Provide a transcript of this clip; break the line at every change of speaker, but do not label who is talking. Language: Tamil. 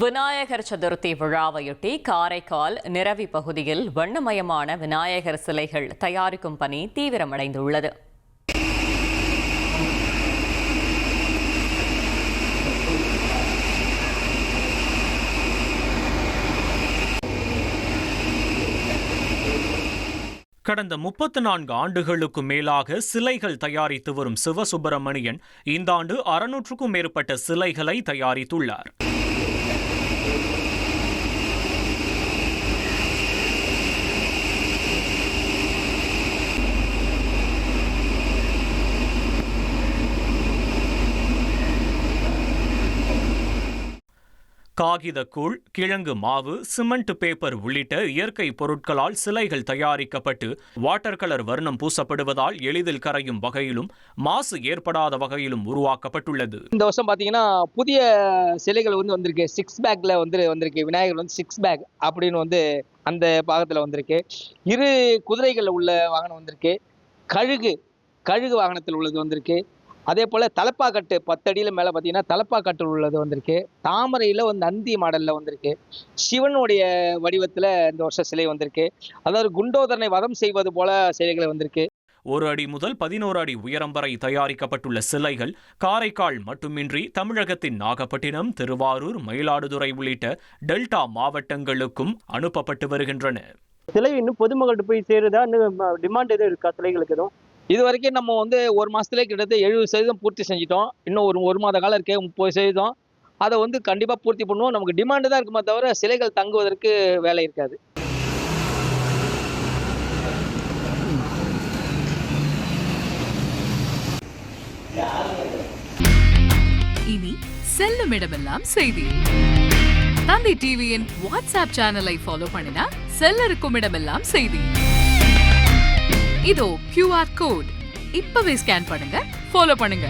விநாயகர் சதுர்த்தி விழாவையொட்டி காரைக்கால் நிரவி பகுதியில் வண்ணமயமான விநாயகர் சிலைகள் தயாரிக்கும் பணி தீவிரமடைந்துள்ளது.
கடந்த 34 ஆண்டுகளுக்கு மேலாக சிலைகள் தயாரித்து வரும் சிவசுப்பிரமணியன் இந்த ஆண்டு 600க்கும் மேற்பட்ட சிலைகளை தயாரித்துள்ளார். காகிதக்கூழ், கிழங்கு மாவு, சிமெண்ட் பேப்பர் உள்ளிட்ட இயற்கை பொருட்களால் சிலைகள் தயாரிக்கப்பட்டு வாட்டர் கலர் வர்ணம் பூசப்படுவதால் எளிதில் கரையும் வகையிலும் மாசு ஏற்படாத வகையிலும் உருவாக்கப்பட்டுள்ளது.
இந்த வருஷம் பாத்தீங்கன்னா புதிய சிலைகள் வந்திருக்கு. 6 பேக்ல வந்திருக்கு. விநாயகர் 6 பேக் அப்படின்னு அந்த பாகத்துல வந்திருக்கு. 2 குதிரைகள் உள்ள வாகனம் வந்திருக்கு. கழுகு வாகனத்தில் உள்ளது வந்திருக்கு. அதே போல் தலப்பாக்கட்டு 10 அடியில் மேலே பார்த்தீங்கன்னா தலப்பாக்கட்டு உள்ளது வந்திருக்கு. தாமரையில் நந்தி மாடலில் வந்திருக்கு. சிவனுடைய வடிவத்தில் இந்த வருஷம் சிலை வந்திருக்கு. அதாவது குண்டோதரனை வதம் செய்வது போல சிலைகள் வந்திருக்கு.
1 அடி முதல் 11 அடி உயரம் வரை தயாரிக்கப்பட்டுள்ள சிலைகள் காரைக்கால் மட்டுமின்றி தமிழகத்தின் நாகப்பட்டினம், திருவாரூர், மயிலாடுதுறை உள்ளிட்ட டெல்டா மாவட்டங்களுக்கும் அனுப்பப்பட்டு வருகின்றன.
சிலை இன்னும் பொதுமக்கள்கிட்ட போய் சேருதா? டிமாண்ட் எதுவும் இருக்கா சிலைகளுக்கு? எதுவும்
இது வரைக்கும் நம்ம 1 மாதத்துலேயே கிட்டத்தட்ட 70% பூர்த்தி செஞ்சிட்டோம். இன்னும் ஒரு மாத காலம் இருக்கே, 30%. அதை கண்டிப்பாக பூர்த்தி பண்ணுவோம். நமக்கு டிமாண்டு தான் இருக்குமே தவிர சிலைகள் தங்குவதற்கு வேலை இருக்காது.
இனி செல்லும் இடமெல்லாம் செய்தி. தந்தி டிவியின் வாட்ஸ்அப் சேனலை ஃபாலோ பண்ணினா செல்ல இருக்கும் இடமெல்லாம் செய்தி. இதோ QR கோட் இப்பவே ஸ்கேன் பண்ணுங்க, ஃபாலோ பண்ணுங்க.